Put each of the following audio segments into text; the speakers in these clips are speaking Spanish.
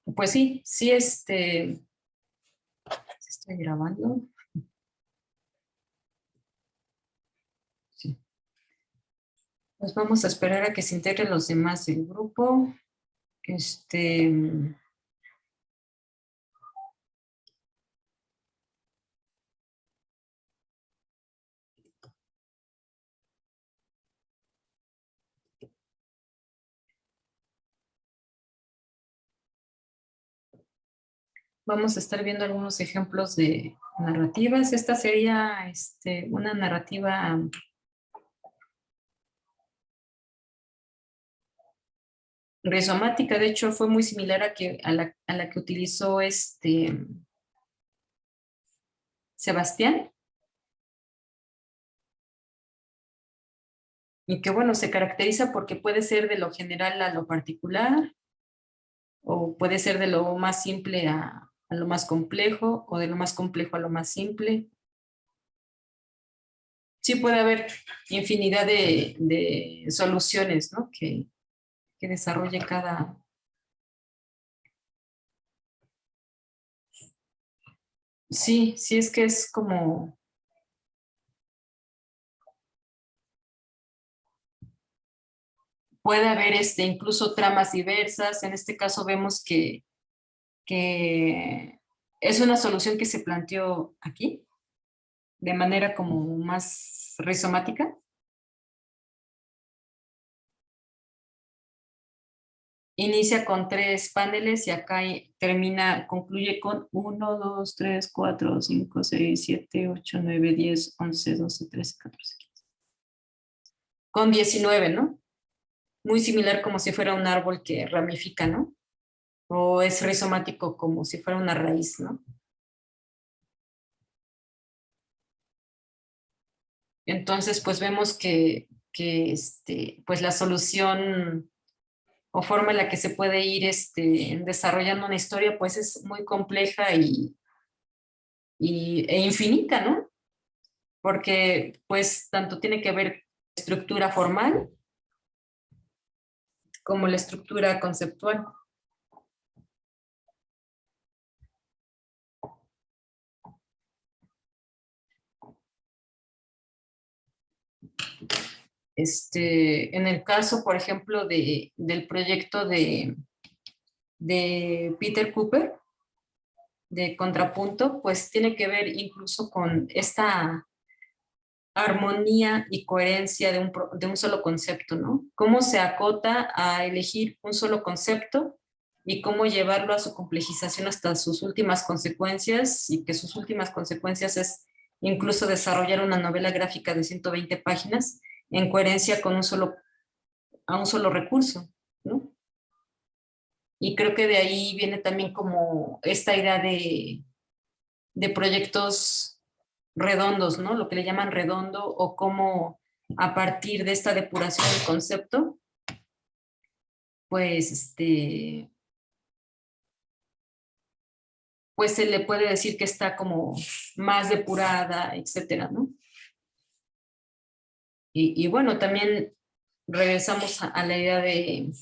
Pues sí, sí, estoy grabando. Sí. Pues vamos a esperar a que se integren los demás del grupo. Vamos a estar viendo algunos ejemplos de narrativas. Esta sería una narrativa rizomática. De hecho, fue muy similar a la que utilizó Sebastián. Y que, bueno, se caracteriza porque puede ser de lo general a lo particular, o puede ser de lo más simple a lo más complejo, o de lo más complejo a lo más simple. Sí puede haber infinidad de soluciones, ¿no? Que desarrolle cada... Sí, sí, es que es como... Puede haber incluso tramas diversas. En este caso vemos que es una solución que se planteó aquí, de manera como más rizomática. Inicia con 3 paneles y acá concluye con 1, 2, 3, 4, 5, 6, 7, 8, 9, 10, 11, 12, 13, 14, 15. Con 19, ¿no? Muy similar como si fuera un árbol que ramifica, ¿no? O es rizomático como si fuera una raíz, ¿no? Entonces, pues vemos pues la solución o forma en la que se puede ir desarrollando una historia, pues es muy compleja e infinita, ¿no? Porque pues tanto tiene que ver estructura formal como la estructura conceptual. En el caso, por ejemplo, del proyecto de Peter Cooper, de Contrapunto, pues tiene que ver incluso con esta armonía y coherencia de un solo concepto, ¿no? Cómo se acota a elegir un solo concepto y cómo llevarlo a su complejización hasta sus últimas consecuencias, y que sus últimas consecuencias es incluso desarrollar una novela gráfica de 120 páginas en coherencia con a un solo recurso, ¿no? Y creo que de ahí viene también como esta idea de proyectos redondos, ¿no? Lo que le llaman redondo, o cómo a partir de esta depuración del concepto, pues, pues se le puede decir que está como más depurada, etcétera, ¿no? Y bueno, también regresamos a la idea de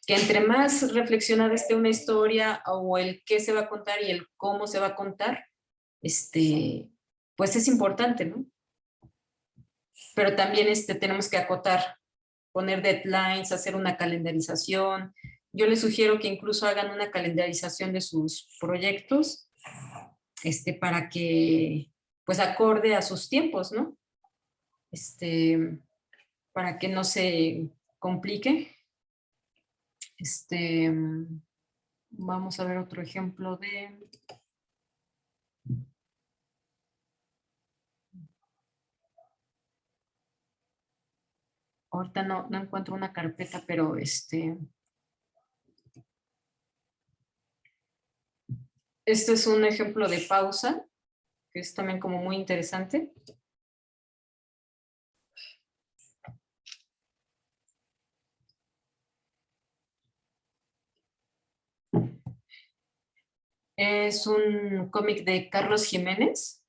que entre más reflexionada esté una historia, o el qué se va a contar y el cómo se va a contar, pues es importante, ¿no? Pero también tenemos que acotar, poner deadlines, hacer una calendarización. Yo les sugiero que incluso hagan una calendarización de sus proyectos, para que, pues acorde a sus tiempos, ¿no? Para que no se complique. Vamos a ver otro ejemplo de... Ahorita no encuentro una carpeta, pero este es un ejemplo de pausa, que es también como muy interesante. Es un cómic de Carlos Jiménez,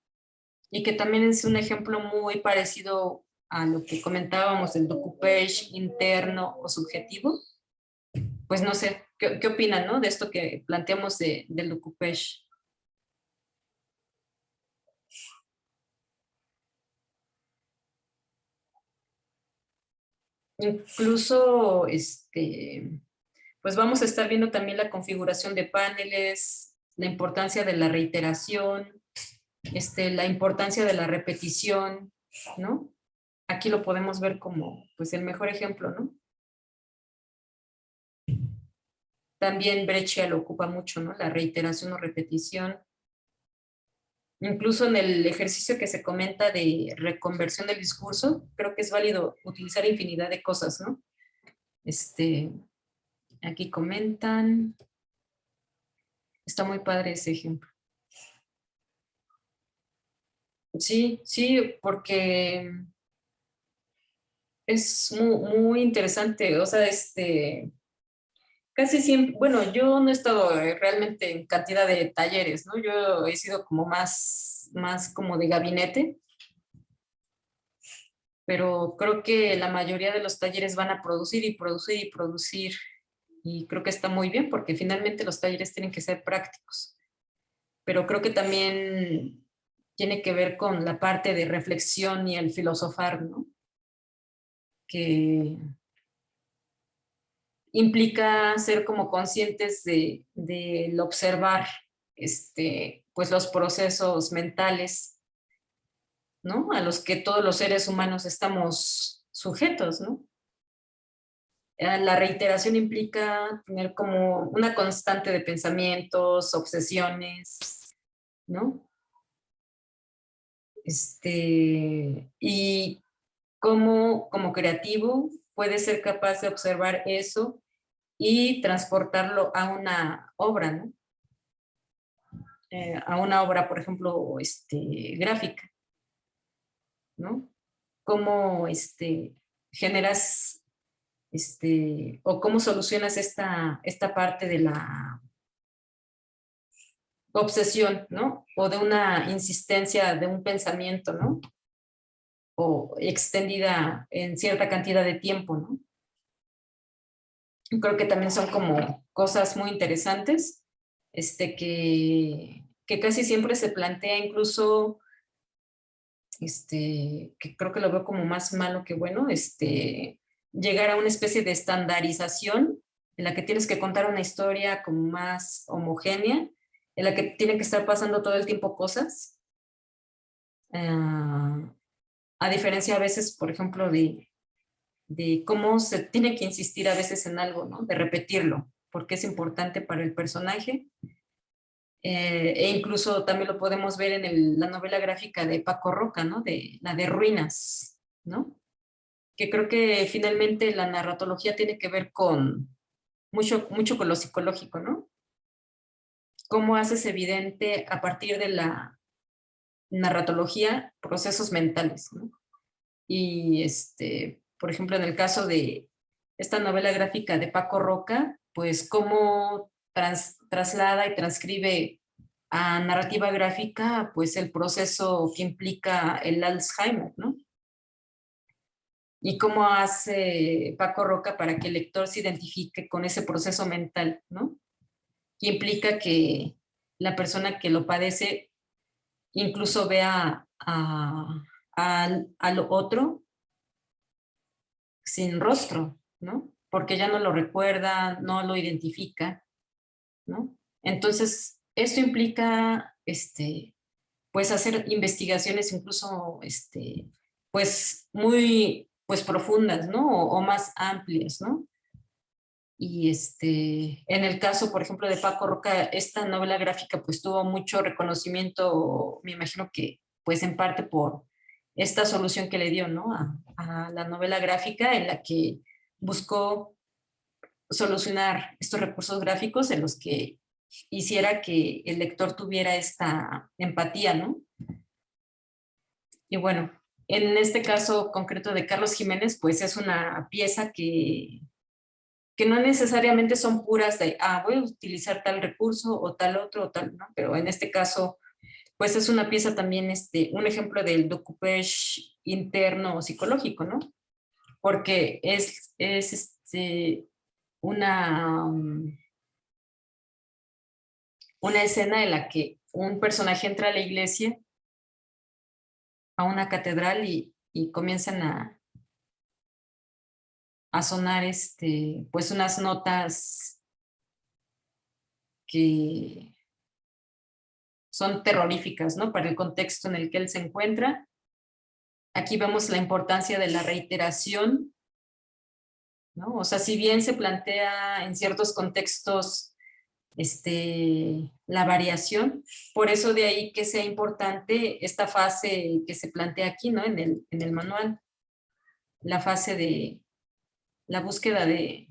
y que también es un ejemplo muy parecido a lo que comentábamos del docu-page interno o subjetivo. Pues no sé, ¿Qué opinan, no? De esto que planteamos del Ducupesh. Incluso, pues vamos a estar viendo también la configuración de paneles, la importancia de la reiteración, la importancia de la repetición, ¿no? Aquí lo podemos ver como, pues, el mejor ejemplo, ¿no? También Breccia lo ocupa mucho, ¿no? La reiteración o repetición. Incluso en el ejercicio que se comenta de reconversión del discurso, creo que es válido utilizar infinidad de cosas, ¿no? Aquí comentan, está muy padre ese ejemplo. Sí, sí, porque es muy interesante, o sea, casi siempre, bueno, yo no he estado realmente en cantidad de talleres, ¿no? Yo he sido como más como de gabinete, pero creo que la mayoría de los talleres van a producir y producir y producir, y creo que está muy bien porque finalmente los talleres tienen que ser prácticos, pero creo que también tiene que ver con la parte de reflexión y el filosofar, ¿no? Que implica ser como conscientes del observar, pues los procesos mentales, ¿no? A los que todos los seres humanos estamos sujetos, ¿no? La reiteración implica tener como una constante de pensamientos, obsesiones, ¿no? Y como creativo puedes ser capaz de observar eso y transportarlo a una obra, ¿no? A una obra, por ejemplo, gráfica, ¿no? Cómo generas, o cómo solucionas esta parte de la obsesión, ¿no? O de una insistencia de un pensamiento, ¿no? O extendida en cierta cantidad de tiempo, ¿no? Creo que también son como cosas muy interesantes, que casi siempre se plantea incluso, que creo que lo veo como más malo que bueno, llegar a una especie de estandarización en la que tienes que contar una historia como más homogénea, en la que tienen que estar pasando todo el tiempo cosas, a diferencia a veces, por ejemplo, de cómo se tiene que insistir a veces en algo, ¿no? De repetirlo, porque es importante para el personaje. E incluso también lo podemos ver en la novela gráfica de Paco Roca, ¿no? La de Ruinas, ¿no? Que creo que finalmente la narratología tiene que ver con mucho con lo psicológico, ¿no? Cómo haces evidente a partir de la narratología procesos mentales, ¿no? Y por ejemplo, en el caso de esta novela gráfica de Paco Roca, pues cómo traslada y transcribe a narrativa gráfica, pues el proceso que implica el Alzheimer, ¿no? Y cómo hace Paco Roca para que el lector se identifique con ese proceso mental, ¿no? Que implica que la persona que lo padece incluso vea al otro sin rostro, ¿no? Porque ya no lo recuerda, no lo identifica, ¿no? Entonces, esto implica, pues, hacer investigaciones incluso, pues, muy, pues, profundas, ¿no? O más amplias, ¿no? Y en el caso, por ejemplo, de Paco Roca, esta novela gráfica, pues, tuvo mucho reconocimiento, me imagino que, pues, en parte por esta solución que le dio, ¿no? A la novela gráfica en la que buscó solucionar estos recursos gráficos en los que hiciera que el lector tuviera esta empatía, ¿no? Y bueno, en este caso concreto de Carlos Jiménez, pues es una pieza que no necesariamente son puras de, voy a utilizar tal recurso o tal otro o tal, ¿no? Pero en este caso, pues es una pieza también, un ejemplo del decoupage interno psicológico, ¿no? Porque es una, una escena en la que un personaje entra a la iglesia, a una catedral y comienzan a sonar pues unas notas que son terroríficas, ¿no? Para el contexto en el que él se encuentra. Aquí vemos la importancia de la reiteración, ¿no? O sea, si bien se plantea en ciertos contextos la variación, por eso de ahí que sea importante esta fase que se plantea aquí, ¿no? En el manual, la fase de la búsqueda de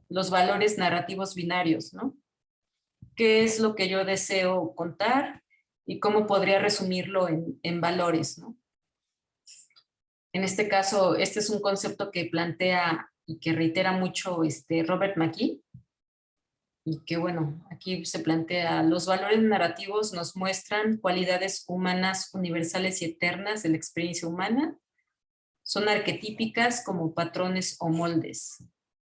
los valores narrativos binarios, ¿no? ¿Qué es lo que yo deseo contar y cómo podría resumirlo en valores, ¿no? En este caso, este es un concepto que plantea y que reitera mucho Robert McKee, y que bueno, aquí se plantea, los valores narrativos nos muestran cualidades humanas universales y eternas de la experiencia humana, son arquetípicas como patrones o moldes,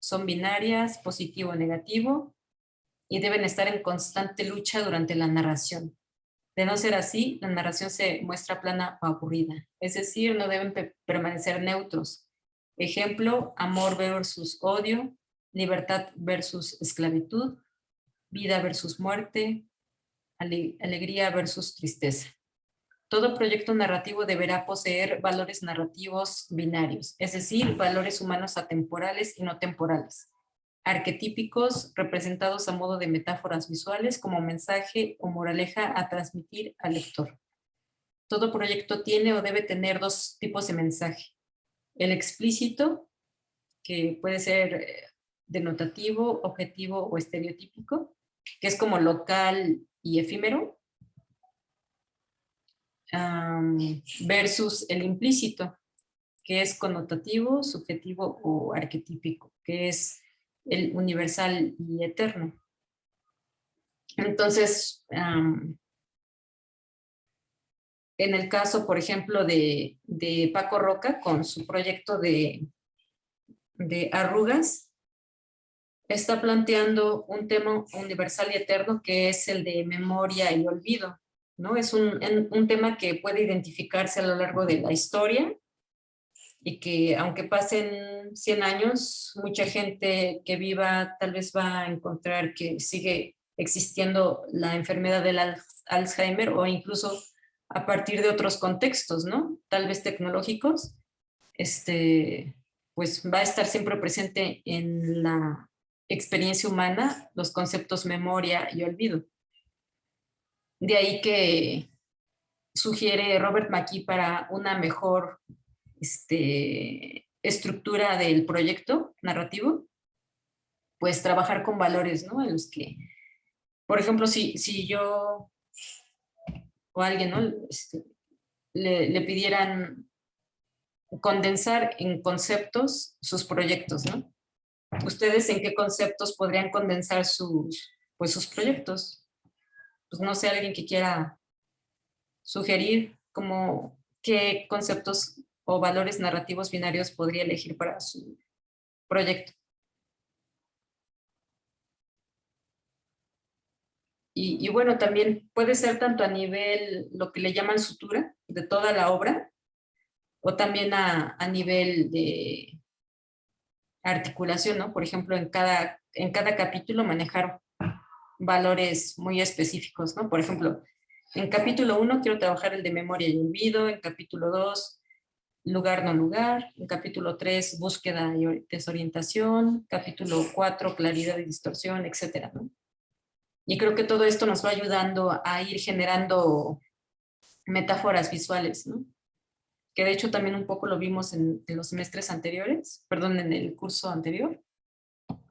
son binarias, positivo o negativo, y deben estar en constante lucha durante la narración. De no ser así, la narración se muestra plana o aburrida, es decir, no deben permanecer neutros. Ejemplo, amor versus odio, libertad versus esclavitud, vida versus muerte, alegría versus tristeza. Todo proyecto narrativo deberá poseer valores narrativos binarios, es decir, valores humanos atemporales y no temporales, arquetípicos representados a modo de metáforas visuales como mensaje o moraleja a transmitir al lector. Todo proyecto tiene o debe tener dos tipos de mensaje. El explícito, que puede ser denotativo, objetivo o estereotípico, que es como local y efímero, versus el implícito, que es connotativo, subjetivo o arquetípico, que es el universal y eterno. Entonces, en el caso, por ejemplo, de Paco Roca, con su proyecto de Arrugas, está planteando un tema universal y eterno que es el de memoria y olvido, ¿no? Es un tema que puede identificarse a lo largo de la historia y que aunque pasen 100 años, mucha gente que viva tal vez va a encontrar que sigue existiendo la enfermedad del Alzheimer o incluso a partir de otros contextos, ¿no? Tal vez tecnológicos, pues va a estar siempre presente en la experiencia humana los conceptos memoria y olvido. De ahí que sugiere Robert McKee para una mejor estructura del proyecto narrativo, pues trabajar con valores, ¿no? En los que, por ejemplo, si yo o alguien, ¿no? Le pidieran condensar en conceptos sus proyectos, ¿no? ¿Ustedes en qué conceptos podrían condensar pues sus proyectos? Pues no sé, alguien que quiera sugerir como qué conceptos o valores narrativos binarios podría elegir para su proyecto. Y bueno, también puede ser tanto a nivel, lo que le llaman sutura, de toda la obra, o también a nivel de articulación, ¿no? Por ejemplo, en cada capítulo manejar valores muy específicos, ¿no? Por ejemplo, en capítulo 1 quiero trabajar el de memoria y olvido, en capítulo 2 lugar no lugar, en capítulo 3 búsqueda y desorientación, capítulo 4 claridad y distorsión, etcétera, ¿no? Y creo que todo esto nos va ayudando a ir generando metáforas visuales, ¿no? Que de hecho también un poco lo vimos en los semestres anteriores, perdón, en el curso anterior,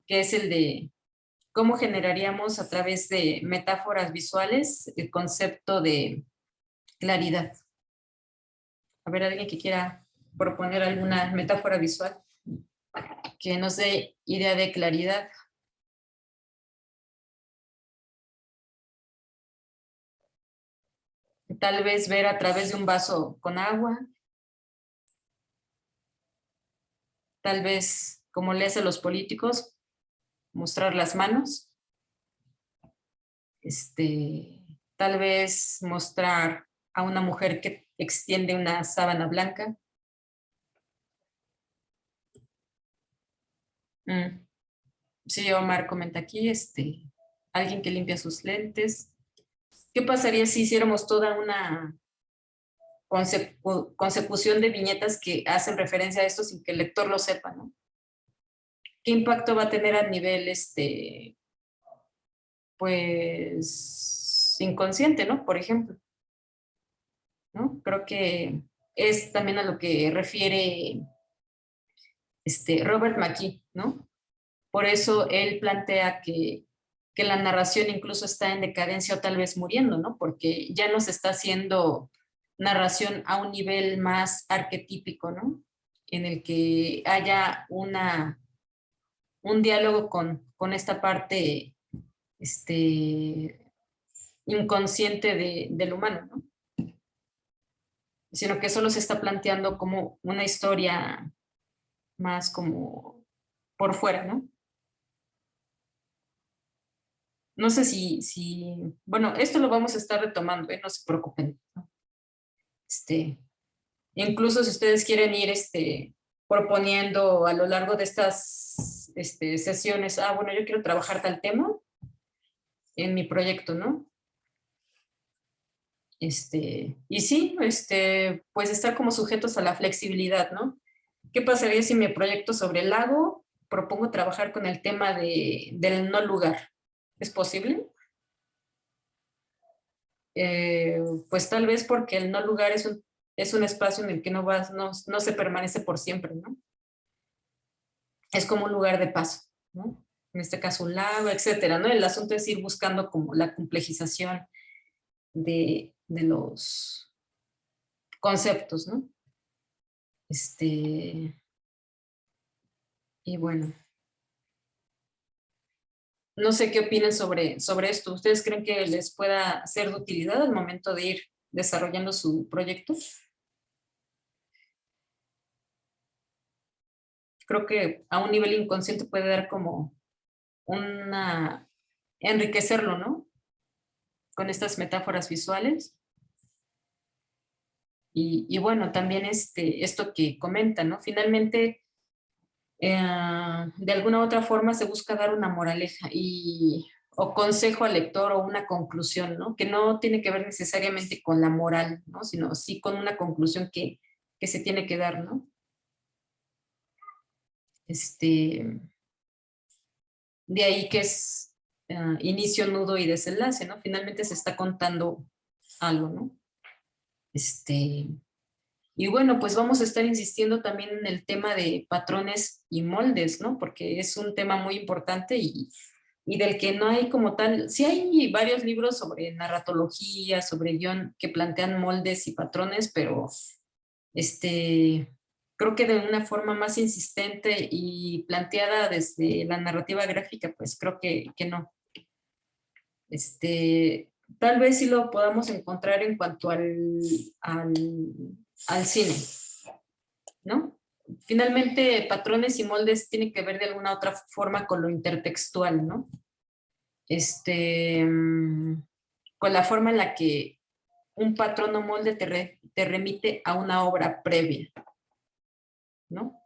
que es el de cómo generaríamos a través de metáforas visuales el concepto de claridad. A ver, alguien que quiera proponer alguna metáfora visual que nos dé idea de claridad. Tal vez ver a través de un vaso con agua, tal vez, como le hacen los políticos, mostrar las manos. Tal vez mostrar a una mujer que extiende una sábana blanca. Mm, Sí, Omar comenta aquí, alguien que limpia sus lentes. ¿Qué pasaría si hiciéramos toda una consecución de viñetas que hacen referencia a esto sin que el lector lo sepa, ¿no? ¿Qué impacto va a tener a nivel, pues, inconsciente, ¿no? Por ejemplo, ¿no? Creo que es también a lo que refiere Robert McKee, ¿no? Por eso él plantea que la narración incluso está en decadencia o tal vez muriendo, ¿no? Porque ya no se está haciendo narración a un nivel más arquetípico, ¿no? En el que haya un diálogo con esta parte inconsciente del humano, ¿no? Sino que solo se está planteando como una historia más como por fuera, ¿no? No sé bueno, esto lo vamos a estar retomando, no se preocupen, ¿no? Este, Incluso si ustedes quieren ir proponiendo a lo largo de estas sesiones, bueno, yo quiero trabajar tal tema en mi proyecto, ¿no? Y sí, pues estar como sujetos a la flexibilidad, ¿no? ¿Qué pasaría si mi proyecto sobre el lago propongo trabajar con el tema del no lugar? ¿Es posible? Pues tal vez porque el no lugar es un espacio en el que no se permanece por siempre, ¿no? Es como un lugar de paso, ¿no? En este caso un lago, etcétera, ¿no? El asunto es ir buscando como la complejización de los conceptos, ¿no? Y bueno, no sé qué opinan sobre esto. ¿Ustedes creen que les pueda ser de utilidad al momento de ir desarrollando su proyecto? Creo que a un nivel inconsciente puede dar como una, enriquecerlo, ¿no? Con estas metáforas visuales. Y bueno, también esto que comentan, ¿no? Finalmente, de alguna u otra forma se busca dar una moraleja o consejo al lector o una conclusión, ¿no? Que no tiene que ver necesariamente con la moral, ¿no? Sino sí con una conclusión que se tiene que dar, ¿no? Este, de ahí que es inicio, nudo y desenlace, ¿no? Finalmente se está contando algo, ¿no? Este, y bueno, pues vamos a estar insistiendo también en el tema de patrones y moldes, ¿no? Porque es un tema muy importante y del que no hay como tal, sí hay varios libros sobre narratología, sobre guión que plantean moldes y patrones, pero este, creo que de una forma más insistente y planteada desde la narrativa gráfica, pues creo que no. Este, Tal vez sí lo podamos encontrar en cuanto al, al cine, ¿no? Finalmente, patrones y moldes tienen que ver de alguna otra forma con lo intertextual, ¿no? Este, mm, con la forma en la que un patrón o molde te remite a una obra previa, ¿no?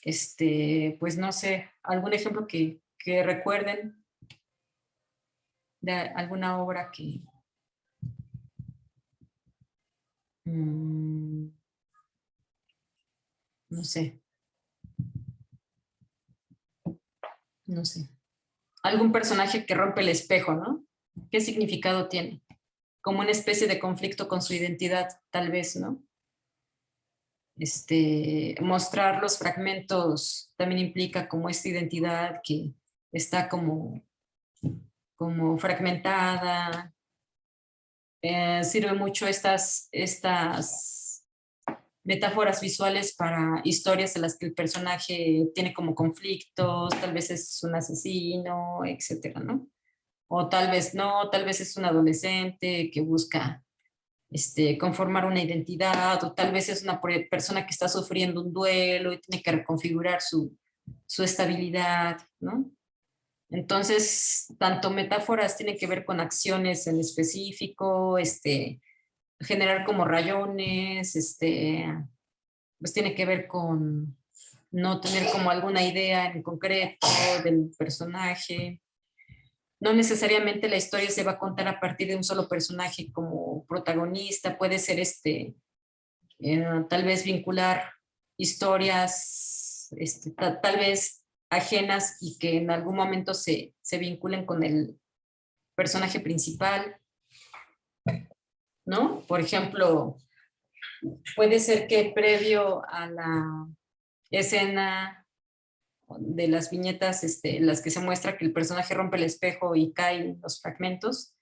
Pues no sé, algún ejemplo que recuerden de alguna obra mm, no sé, no sé. Algún personaje que rompe el espejo, ¿no? ¿Qué significado tiene? Como una especie de conflicto con su identidad, tal vez, ¿no? Mostrar los fragmentos también implica como esta identidad que está como fragmentada. Sirve mucho estas metáforas visuales para historias en las que el personaje tiene como conflictos, tal vez es un asesino, etcétera, ¿no? O tal vez no, tal vez es un adolescente que busca conformar una identidad, o tal vez es una persona que está sufriendo un duelo y tiene que reconfigurar su estabilidad, ¿no? Entonces, tanto metáforas tienen que ver con acciones en específico, generar como rayones, pues tiene que ver con no tener como alguna idea en concreto del personaje. No necesariamente la historia se va a contar a partir de un solo personaje como protagonista, puede ser tal vez vincular historias, tal vez ajenas y que en algún momento se vinculen con el personaje principal, ¿no? Por ejemplo, puede ser que previo a la escena de las viñetas, en las que se muestra que el personaje rompe el espejo y caen los fragmentos,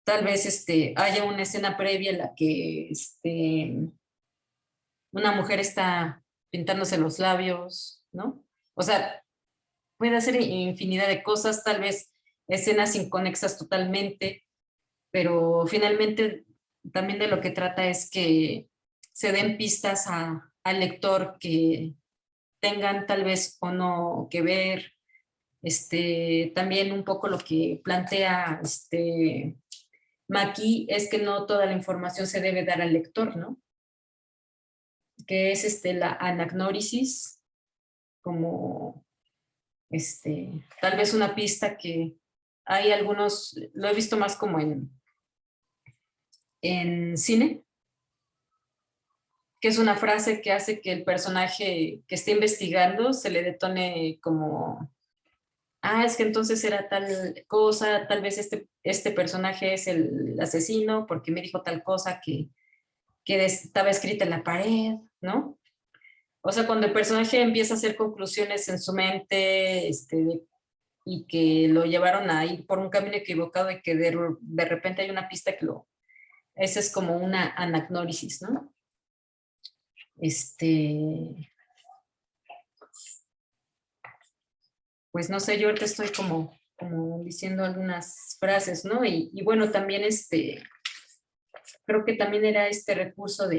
tal vez haya una escena previa en la que una mujer está pintándose los labios, ¿no? O sea, puede hacer infinidad de cosas, tal vez escenas inconexas totalmente, pero finalmente también de lo que trata es que se den pistas al lector que tengan tal vez o no que ver, también un poco lo que plantea Maki es que no toda la información se debe dar al lector, ¿no? Que es la anagnórisis, como tal vez una pista que hay algunos, lo he visto más como en cine, que es una frase que hace que el personaje que esté investigando se le detone como, es que entonces era tal cosa, tal vez este personaje es el asesino porque me dijo tal cosa que estaba escrita en la pared, ¿no? O sea, cuando el personaje empieza a hacer conclusiones en su mente, y que lo llevaron a ir por un camino equivocado y que de repente hay una pista que esa es como una anagnórisis, ¿no? Pues no sé, yo ahorita estoy como diciendo algunas frases, ¿no? Y bueno, también creo que también era este recurso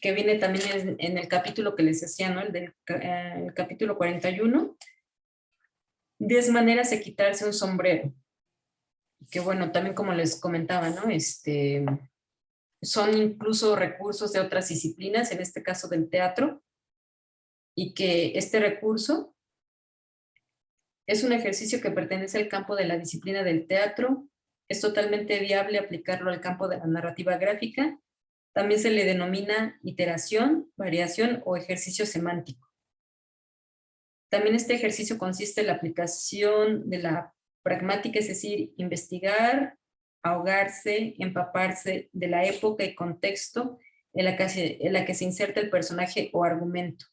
que viene también en el capítulo que les decía, ¿no? El capítulo 41, 10 maneras de quitarse un sombrero. Que bueno, también como les comentaba, ¿no? Son incluso recursos de otras disciplinas, en este caso del teatro, y que este recurso es un ejercicio que pertenece al campo de la disciplina del teatro, es totalmente viable aplicarlo al campo de la narrativa gráfica, también se le denomina iteración, variación o ejercicio semántico. También este ejercicio consiste en la aplicación de la pragmática, es decir, investigar, ahogarse, empaparse de la época y contexto en la que se inserta el personaje o argumento.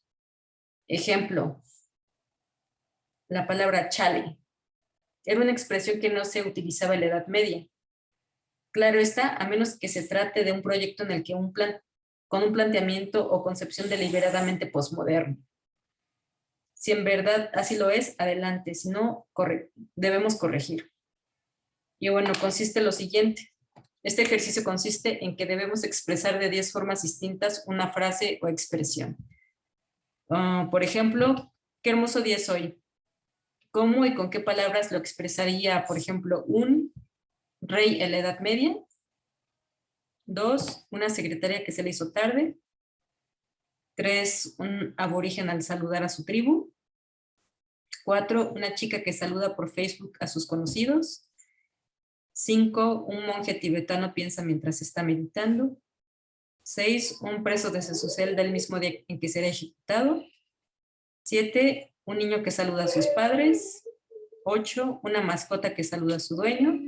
Ejemplo, la palabra chale. Era una expresión que no se utilizaba en la Edad Media. Claro está, a menos que se trate de un proyecto en el que con un planteamiento o concepción deliberadamente posmoderno. Si en verdad así lo es, adelante, si no, debemos corregir. Y bueno, consiste en lo siguiente. Este ejercicio consiste en que debemos expresar de 10 formas distintas una frase o expresión. Por ejemplo, qué hermoso día es hoy. ¿Cómo y con qué palabras lo expresaría, por ejemplo, un rey en la Edad Media? 2, una secretaria que se le hizo tarde. 3, un aborigen al saludar a su tribu. 4, una chica que saluda por Facebook a sus conocidos. 5, un monje tibetano piensa mientras está meditando. 6, un preso desde su celda el mismo día en que será ejecutado. 7, un niño que saluda a sus padres. 8, una mascota que saluda a su dueño.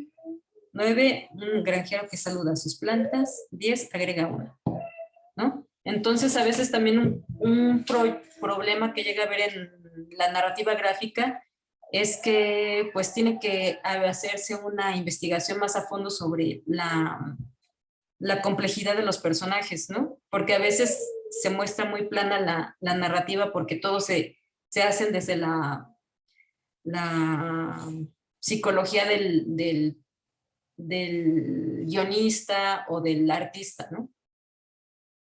9, un granjero que saluda a sus plantas. 10, agrega uno, ¿no? Entonces, a veces también un problema que llega a haber en la narrativa gráfica es que pues tiene que hacerse una investigación más a fondo sobre la complejidad de los personajes, ¿no? Porque a veces se muestra muy plana la narrativa porque todo se hacen desde la psicología del guionista o del artista, ¿no?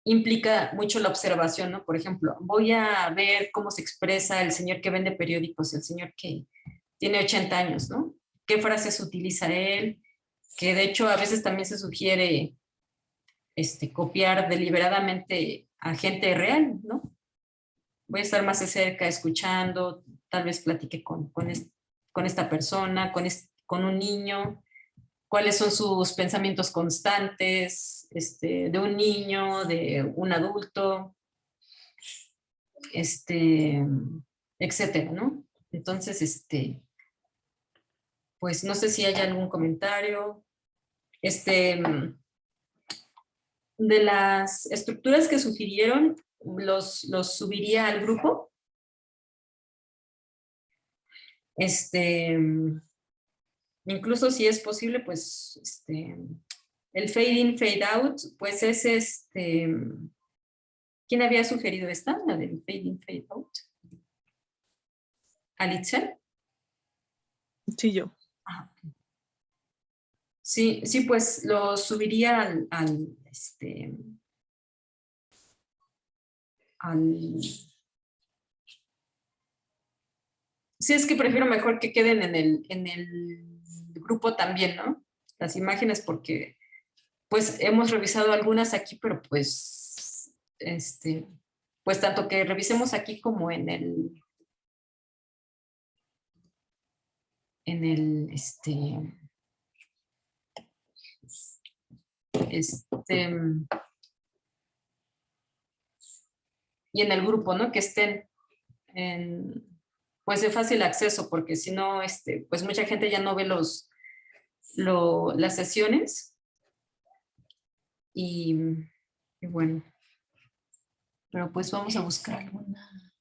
Implica mucho la observación, ¿no? Por ejemplo, voy a ver cómo se expresa el señor que vende periódicos, el señor que tiene 80 años, ¿no? ¿Qué frases utiliza él? Que de hecho a veces también se sugiere copiar deliberadamente a gente real, ¿no? Voy a estar más de cerca escuchando, tal vez platique con esta persona, con un niño, cuáles son sus pensamientos constantes, de un niño, de un adulto, etcétera, ¿no? Entonces, pues no sé si hay algún comentario. De las estructuras que sugirieron, los subiría al grupo. Incluso si es posible, pues, el fade in, fade out, pues es ¿quién había sugerido esta? La del fade in, fade out. ¿Alitzel? Sí, yo. Ah, sí, sí, pues lo subiría al sí, es que prefiero mejor que queden en el grupo también, ¿no? Las imágenes, porque pues hemos revisado algunas aquí, pero pues, pues tanto que revisemos aquí como en el, y en el grupo, ¿no? Que estén pues de fácil acceso, porque si no, pues mucha gente ya no ve las sesiones y, y bueno, pero pues vamos a buscar alguna.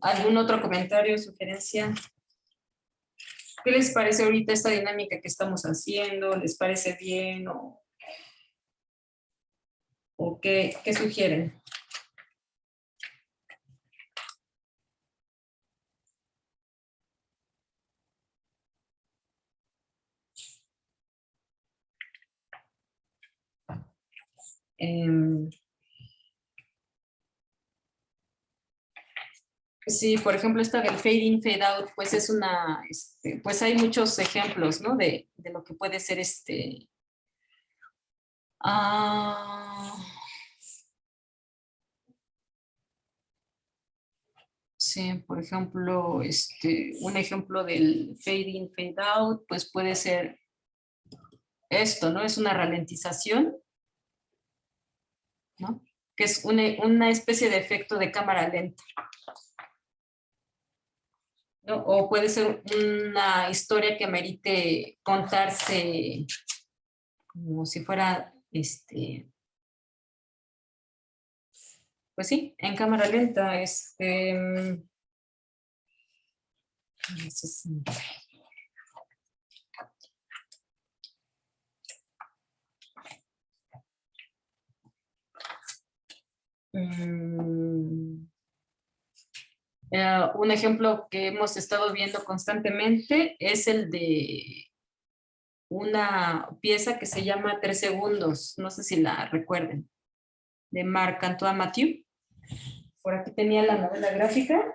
¿Algún otro comentario, sugerencia? ¿Qué les parece ahorita esta dinámica que estamos haciendo? ¿Les parece bien o qué sugieren? Sí, por ejemplo, esta del fade in, fade out, pues es pues hay muchos ejemplos, ¿no? De lo que puede ser sí, por ejemplo, un ejemplo del fade in, fade out, pues puede ser esto, ¿no? Es una ralentización, ¿no? Que es una especie de efecto de cámara lenta, ¿no? O puede ser una historia que merite contarse como si fuera, pues sí, en cámara lenta, un ejemplo que hemos estado viendo constantemente es el de una pieza que se llama 3 segundos, no sé si la recuerden, de Marc-Antoine Mathieu. Por aquí tenía la novela gráfica.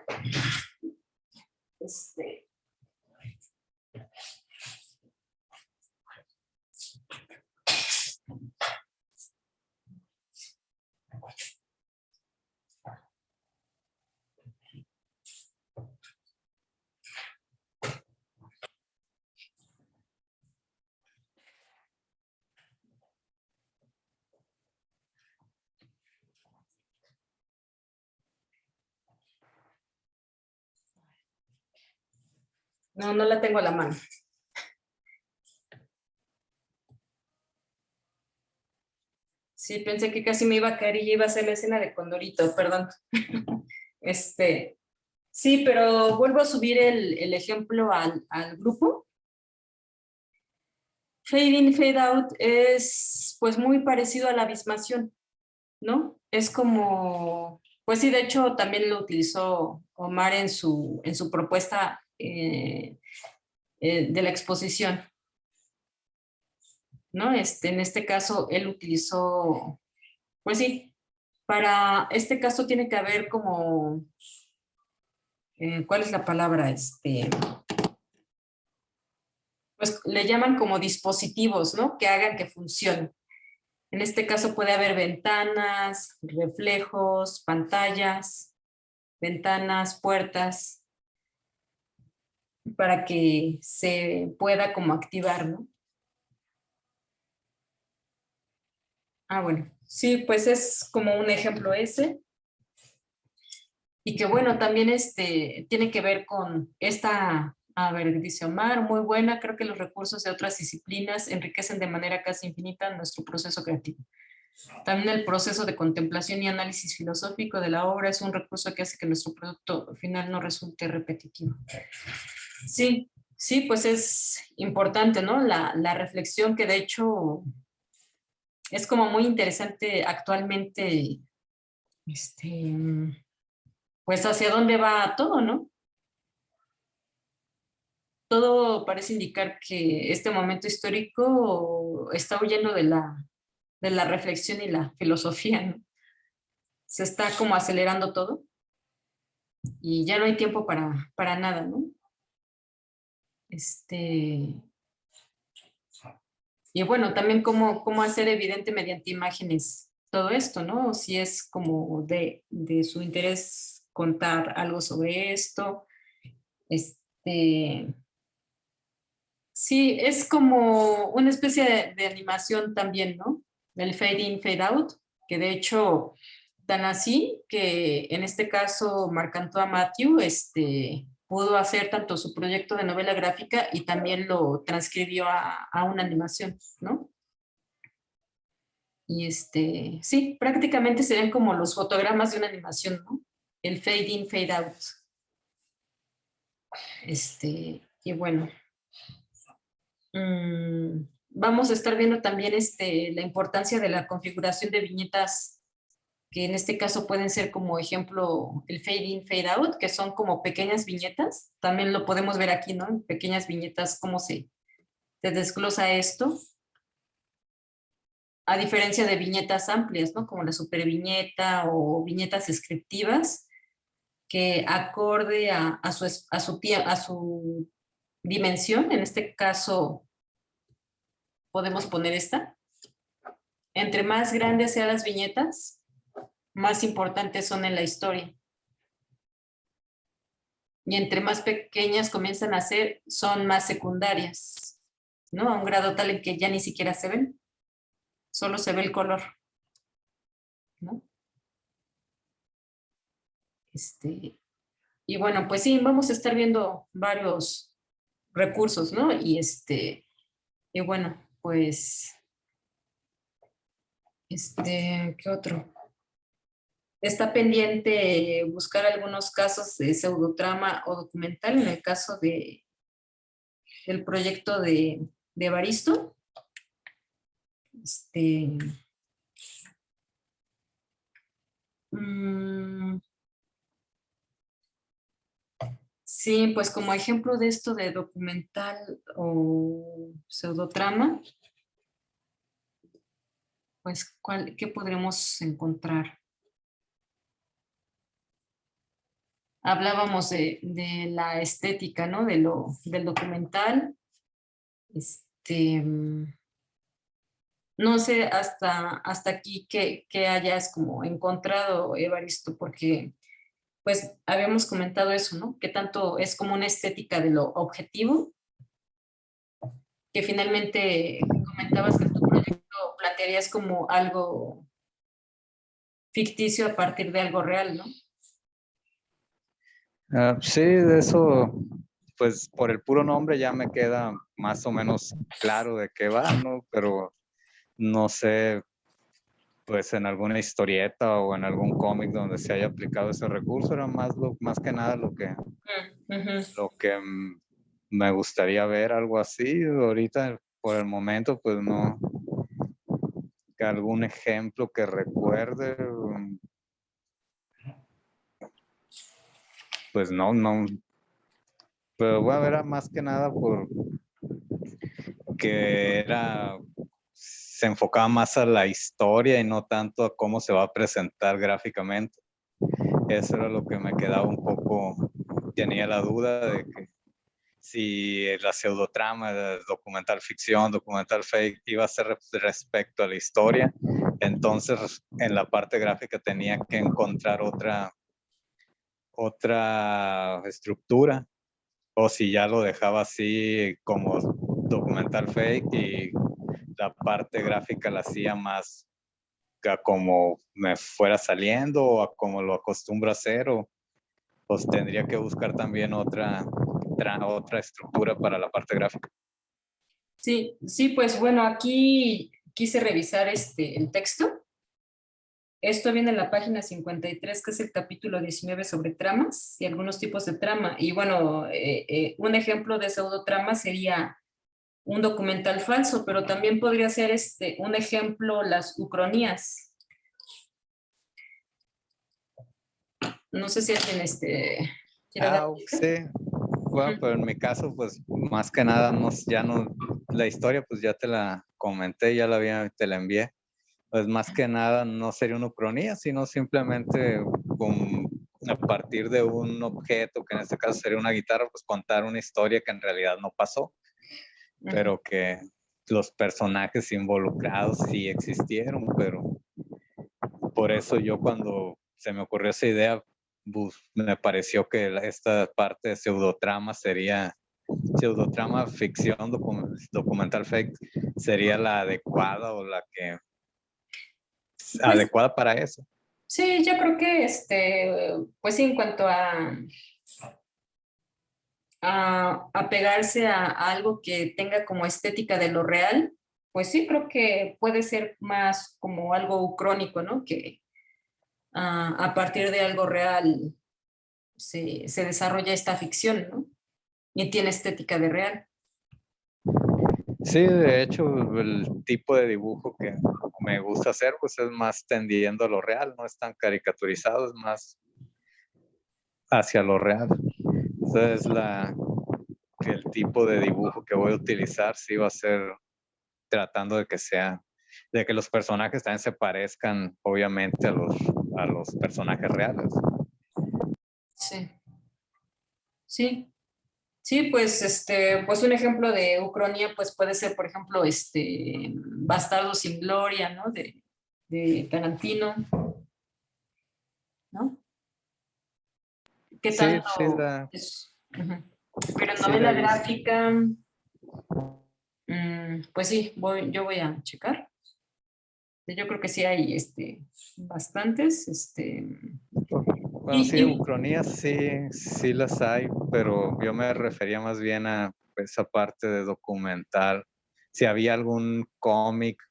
No, no la tengo a la mano. Sí, pensé que casi me iba a caer y iba a ser la escena de Condorito, perdón. Sí, pero vuelvo a subir el ejemplo al grupo. Fade in, fade out es pues muy parecido a la abismación, ¿no? Es como, pues sí, de hecho también lo utilizó Omar en su propuesta de la exposición. ¿no? En este caso, él utilizó, pues sí, para este caso tiene que haber como, ¿cuál es la palabra? Pues le llaman como dispositivos, ¿no? Que hagan que funcione. En este caso puede haber ventanas, reflejos, pantallas, ventanas, puertas, para que se pueda como activar, ¿no? Ah, bueno, sí, pues es como un ejemplo ese. Y que bueno, también tiene que ver con esta, a ver, dice Omar, muy buena, creo que los recursos de otras disciplinas enriquecen de manera casi infinita nuestro proceso creativo. También el proceso de contemplación y análisis filosófico de la obra es un recurso que hace que nuestro producto final no resulte repetitivo. Sí, sí, pues es importante, ¿no? La reflexión que de hecho es como muy interesante actualmente, este, pues hacia dónde va todo, ¿no? Todo parece indicar que este momento histórico está huyendo de la reflexión y la filosofía, ¿no? Se está como acelerando todo y ya no hay tiempo para nada, ¿no? Este, y bueno, también cómo hacer evidente mediante imágenes todo esto, ¿no? Si es como de su interés contar algo sobre esto. Este, sí, es como una especie de animación también, ¿no? El fade in, fade out, que de hecho, tan así que en este caso Marc-Antoine Mathieu pudo hacer tanto su proyecto de novela gráfica y también lo transcribió a una animación, ¿no? Y sí, prácticamente serían como los fotogramas de una animación, ¿no? El fade in, fade out. Y bueno, vamos a estar viendo también la importancia de la configuración de viñetas, que en este caso pueden ser como ejemplo el fade in, fade out, que son como pequeñas viñetas. También lo podemos ver aquí, ¿no? En pequeñas viñetas, cómo se desglosa esto, a diferencia de viñetas amplias, ¿no? Como la superviñeta o viñetas descriptivas, que acorde a su dimensión, en este caso podemos poner esta. Entre más grandes sean las viñetas, más importantes son en la historia. Y entre más pequeñas comienzan a ser, son más secundarias, ¿no? A un grado tal en que ya ni siquiera se ven, solo se ve el color, ¿no? Y bueno, pues sí, vamos a estar viendo varios recursos, ¿no? Y bueno, pues, ¿qué otro? Está pendiente buscar algunos casos de pseudotrama o documental en el caso del proyecto de Evaristo. Este, mm, sí, pues como ejemplo de esto de documental o pseudotrama, pues ¿qué podremos encontrar? Hablábamos de la estética, ¿no? Del documental. Este, mm, no sé hasta aquí qué hayas como encontrado, Evaristo, porque pues habíamos comentado eso, ¿no? Que tanto es como una estética de lo objetivo, que finalmente comentabas que tu proyecto plantearías como algo ficticio a partir de algo real, ¿no? Sí, de eso, pues por el puro nombre ya me queda más o menos claro de qué va, ¿no? Pero no sé, pues en alguna historieta o en algún cómic donde se haya aplicado ese recurso, era más que nada lo que me gustaría ver, algo así. Ahorita, por el momento, pues no, que algún ejemplo que recuerde, pues no, pero voy a ver más que nada por que era se enfocaba más a la historia y no tanto a cómo se va a presentar gráficamente. Eso era lo que me quedaba un poco, tenía la duda de que si la pseudotrama, documental ficción, documental fake, iba a ser respecto a la historia, entonces en la parte gráfica tenía que encontrar otra estructura, o si ya lo dejaba así como documental fake y la parte gráfica la hacía más a como me fuera saliendo o a como lo acostumbro a hacer, o pues tendría que buscar también otra estructura para la parte gráfica. Sí, sí, pues bueno, aquí quise revisar el texto. Esto viene en la página 53, que es el capítulo 19 sobre tramas y algunos tipos de trama. Y bueno, un ejemplo de pseudotrama sería un documental falso, pero también podría ser un ejemplo las ucronías. No sé si alguien quiere dar. Sí. Bueno, pero en mi caso, pues más que nada, ya no, la historia, pues ya te la comenté, te la envié. Pues más que nada no sería una ucronía, sino simplemente a partir de un objeto, que en este caso sería una guitarra, pues contar una historia que en realidad no pasó, pero que los personajes involucrados sí existieron, pero por eso yo cuando se me ocurrió esa idea, me pareció que esta parte de pseudotrama ficción, documental fake, sería la adecuada o la que Pues, adecuada para eso. sí, yo creo que pues sí, en cuanto a pegarse a algo que tenga como estética de lo real, pues sí, creo que puede ser más como algo ucrónico, ¿no? Que a partir de algo real se desarrolla esta ficción, ¿no? Y tiene estética de real. Sí, de hecho, el tipo de dibujo que me gusta hacer, pues es más tendiendo a lo real, no es tan caricaturizado, es más hacia lo real. Entonces, que el tipo de dibujo que voy a utilizar sí va a ser tratando de que los personajes también se parezcan, obviamente, a los personajes reales. Sí, sí. Sí, pues pues un ejemplo de ucronía pues puede ser, por ejemplo, Bastardo sin Gloria, ¿no? De Tarantino, ¿no? ¿Qué Sí, tanto es? Ujú. Pero en sí la novela he visto. gráfica, pues sí, yo voy a checar. Yo creo que sí hay bastantes, Bueno, sí, y ucronías sí las hay, pero yo me refería más bien a esa parte de documental. Si había algún cómic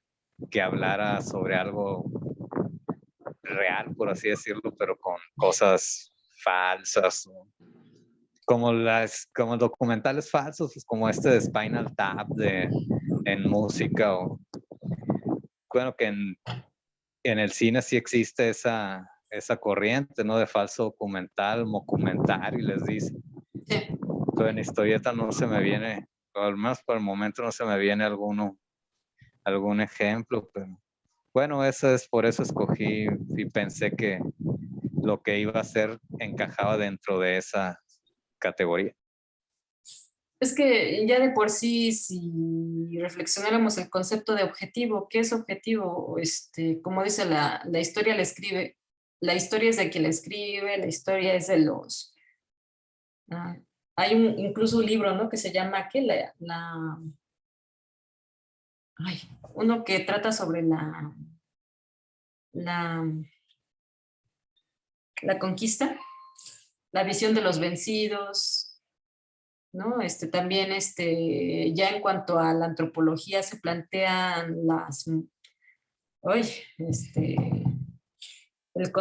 que hablara sobre algo real, por así decirlo, pero con cosas falsas, como documentales falsos, pues como este de Spinal Tap en música, o bueno, que en el cine sí existe esa corriente, ¿no? De falso documental, mockumentary, les dicen. sí. Pero en historieta no se me viene, o al menos por el momento no se me viene algún ejemplo, pero bueno, por eso escogí y pensé que lo que iba a hacer encajaba dentro de esa categoría. Es que ya de por sí, si reflexionáramos el concepto de objetivo, ¿qué es objetivo? Como dice la historia la escribe, la historia es de quien la escribe, la historia es de los... ah, hay incluso un libro, ¿no? Que se llama, ¿qué? Ay, uno que trata sobre la, la conquista, la visión de los vencidos, ¿no? También, ya en cuanto a la antropología se plantean las... Uy, el